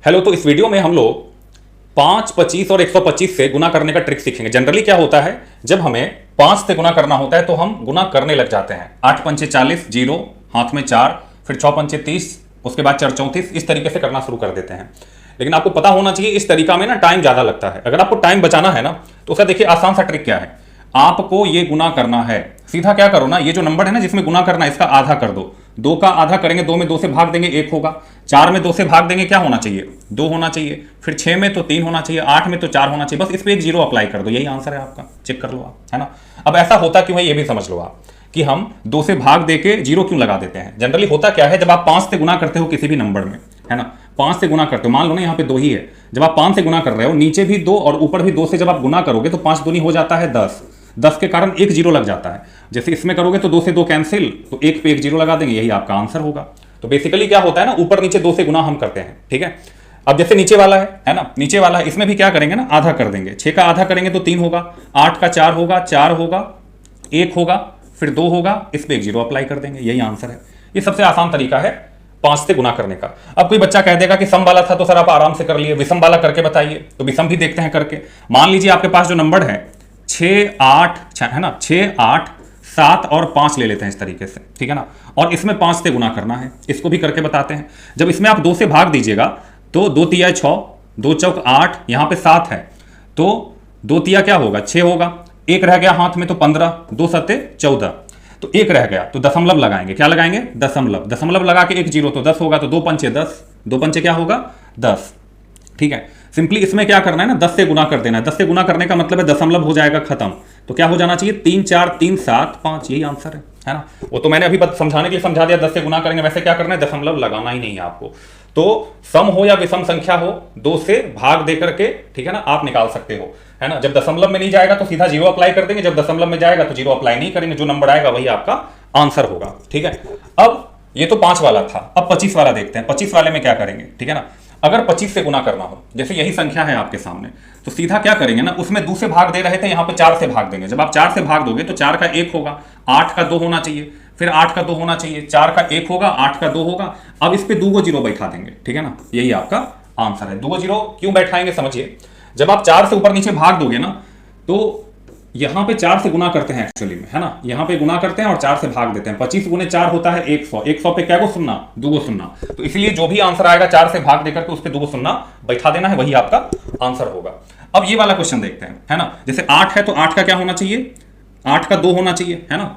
Hello, तो इस video में हम लोग 5, 25 और 125 से गुना करने का ट्रिक सीखेंगे। जनरली क्या होता है, जब हमें 5 से गुना करना होता है तो हम गुना करने लग जाते हैं। 8 पंचे 40, 0 हाथ में 4, फिर 6 पंचे 30, उसके बाद 4 34, इस तरीके से करना शुरू कर देते हैं। लेकिन आपको पता होना चाहिए इस तरीका में ना टाइम ज़्यादा लगता है। अगर आपको टाइम बचाना है ना तो उसका देखिए आसान सा ट्रिक क्या है, आपको ये गुना करना है। सीधा क्या करो ना, ये जो नंबर है ना जिसमें गुना करना है इसका आधा कर दो। 2 का आधा करेंगे, 2 में 2 से भाग देंगे 1 होगा। 4 में 2 से भाग देंगे क्या होना चाहिए, 2 होना चाहिए। फिर 6 में तो 3 होना चाहिए, 8 में तो 4 होना चाहिए। बस इस पर एक 0 अप्लाई कर दो, यही आंसर है आपका। चेक कर लो आप, है ना। अब ऐसा होता क्यों है ये भी समझ लो आप, कि हम 2 से भाग देके 0 क्यों लगा देते हैं। जनरली होता क्या है, जब आप 5 से गुना करते हो किसी भी नंबर में, है ना, 5 से गुना करते हो, मान लो ना यहाँ पे 2 ही है, जब आप 5 से गुना कर रहे हो, नीचे भी 2 और ऊपर भी 2 से जब आप गुना करोगे तो 5 दूनी हो जाता है 10। 10 के कारण एक 0 लग जाता है। जैसे इसमें करोगे तो 2 से 2 कैंसिल, तो 1 पे 1 0 लगा देंगे, यही आपका आंसर होगा। तो बेसिकली क्या होता है ना, ऊपर नीचे 2 से गुना हम करते हैं, ठीक है। अब जैसे नीचे वाला है ना, नीचे वाला है, इसमें भी क्या करेंगे ना, आधा कर देंगे। 6 का आधा करेंगे तो 3 होगा, 8 का 4 होगा, 4 होगा, 1 होगा, फिर 2 होगा, इस पे एक 0 अप्लाई कर देंगे, यही आंसर है। ये सबसे आसान तरीका है 5 से गुना करने का। अब कोई बच्चा कह देगा कि सम वाला था तो सर आप आराम से कर लिए, विषम वाला करके बताइए। तो विषम भी देखते हैं करके। मान लीजिए आपके पास जो नंबर है 6, 8 है ना, 6, 8, 7 और 5 ले लेते हैं इस तरीके से, ठीक है ना। और इसमें 5 से गुना करना है, इसको भी करके बताते हैं। जब इसमें आप 2 से भाग दीजिएगा तो 2 तिया 6, 2 चौक 8, यहाँ पे 7 है तो 2 तिया क्या होगा, 6 होगा। 1 रह गया हाथ में तो 15, 2 सत्ते 14, तो 1 रह गया तो दशमलव लगाएंगे। क्या लगाएंगे, दशमलव। दशमलव लगा के 1 0 तो 10 होगा, तो 2 पंचे 10, 2 पंचे क्या होगा 10, ठीक है। सिंपली इसमें क्या करना है ना, 10 से गुना कर देना है। 10 से गुना करने का मतलब है दशमलव हो जाएगा खत्म, तो क्या हो जाना चाहिए 3 4 3 7 5, यही आंसर है ना। वो तो मैंने अभी समझाने के लिए समझा दिया, 10 से गुना करेंगे। वैसे क्या करना है, दशमलव लगाना ही नहीं है आपको। तो सम हो या विषम संख्या हो, 2 से भाग दे करके, ठीक है ना, आप निकाल सकते हो, है ना। जब दशमलव में नहीं जाएगा तो सीधा 0 अप्लाई कर देंगे, जब दशमलव में जाएगा तो 0 अप्लाई नहीं करेंगे। जो नंबर आएगा वही आपका आंसर होगा, ठीक है। अब ये तो 5 वाला था, अब 25 वाला देखते हैं। 25 वाले में क्या करेंगे, ठीक है ना। अगर 25 से गुना करना हो, जैसे यही संख्या है आपके सामने, तो सीधा क्या करेंगे ना, उसमें 2 से भाग दे रहे थे, यहाँ पे 4 से भाग देंगे। जब आप 4 से भाग दोगे तो 4 का 1 होगा, 8 का 2 होना चाहिए, फिर 8 का 2 होना चाहिए, 4 का 1 होगा, 8 का 2 होगा। अब इस पे 2 0 बैठा देंगे, ठीक है ना, यही आपका आंसर है। 2 0 क्यों बैठाएंगे समझिए। जब आप 4 से ऊपर नीचे भाग दोगे ना तो यहां पे 4 से गुना करते हैं एक्चुअली में, है ना। यहां पे गुना करते हैं और 4 से भाग देते हैं। 25 गुने 4 होता है 100। 100 पे क्या को सुनना, 2 सुनना। तो इसलिए जो भी आंसर आएगा 4 से भाग देकर के उस पे 2 सुनना बैठा देना है, वही आपका आंसर होगा। अब ये वाला क्वेश्चन देखते हैं, है ना। जैसे 8 है तो 8 का क्या होना चाहिए, 8 का 2 होना चाहिए, है ना।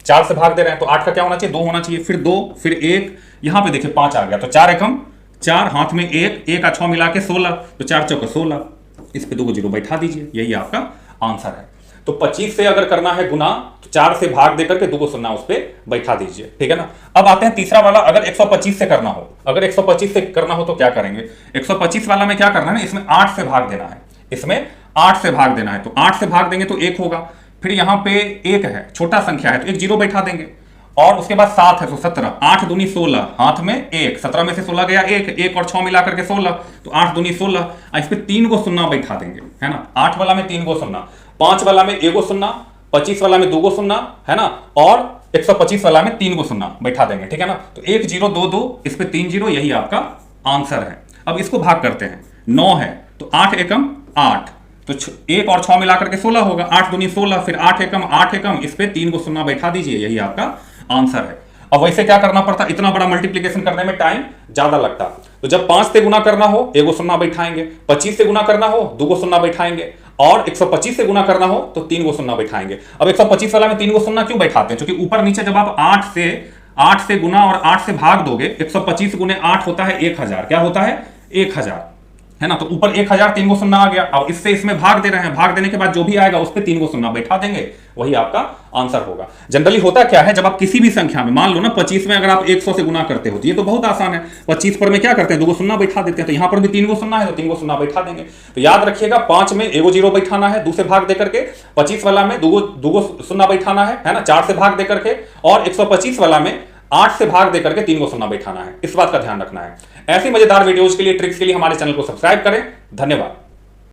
4 से भाग दे रहे हैं तो 8 का क्या होना चाहिए, 2 होना चाहिए, फिर 2, फिर 1, यहां पे देखिए 5 आ गया, तो 4 एकम 4, हाथ में 1, 1 और 6 मिला के 16, तो 4 चौका 16, इस पे 2 0 बैठा दीजिए, यही आपका आंसर है। तो 25 से अगर करना है गुना तो 4 से भाग देकर के 2 को सुनना उस पे बैठा दीजिए, ठीक है ना। अब आते हैं तीसरा वाला, अगर 125 से करना हो। अगर 125 से करना हो तो क्या करेंगे, 125 वाला में क्या करना है ना, इसमें 8 से भाग देना है। इसमें 8 से भाग देना है, तो 8 से भाग देंगे तो 1 होगा, फिर यहाँ पे 1 है, छोटा संख्या है तो एक 0 बैठा देंगे, और उसके बाद 7 है तो 17, 8 दूनी 16, हाथ में 1, 17 में से 16 गया 1 और 6 मिला करके 16, तो 8 दूनी 16, इस पे 3 को सुनना बैठा देंगे, है ना। 8 वाला में 3 को सुनना, 5 वाला में 1 को सुनना, 25 वाला में 2 को सुनना, है ना, और 125 वाला में 3 को सुनना बैठा देंगे, ठीक है ना। तो 1 0 2 2, इस पे 3 0, यही आपका आंसर है। अब इसको भाग करते हैं, 9 है तो 8 एकम 8, तो 1 और 6 मिलाकर के 16 होगा, 8 दूनी 16, फिर 8 एकम, इस पे 3 को सुनना बैठा दीजिए, यही आपका आंसर है। अब वैसे क्या करना पड़ता, इतना बड़ा मल्टीप्लिकेशन करने में टाइम ज्यादा लगता। तो जब 5 से गुना करना हो 1 को सुनना बैठाएंगे, 25 से गुना करना हो 2 को सुनना बैठाएंगे, और 125 से गुना करना हो तो 3 को सुनना बैठाएंगे। अब 125 वाला में 3 को सुनना क्यों बैठाते हैं, क्योंकि ऊपर नीचे जब आप 8 से गुना और 8 से भाग दोगे, 125 गुने 8 होता है 1000, क्या होता है 1000, है ना। तो ऊपर 1000, 3 को सुनना आ गया। अब इससे इसमें भाग दे रहे हैं, भाग देने के बाद जो भी आएगा उस पे 3 को सुनना बैठा देंगे, वही आपका आंसर होगा। जनरली होता क्या है, जब आप किसी भी संख्या में, मान लो ना 25 में अगर आप 100 से गुना करते हो तो ये तो बहुत आसान है, 25 पर में क्या करते हैं 2 को सुनना बैठा देते हैं। तो यहां पर भी 3 को सुनना है तो 3 को सुनना बैठा देंगे। तो याद रखिएगा 5 में 1 0 बैठाना है, 2 से भाग देकर के, 25 वाला में 2 को सुनना बैठाना है ना, 4 से भाग देकर के, और 125 वाला में 8 से भाग देकर के 3 को सुनना बैठाना है। इस बात का ध्यान रखना है। ऐसी मजेदार वीडियोज के लिए, ट्रिक्स के लिए हमारे चैनल को सब्सक्राइब करें। धन्यवाद।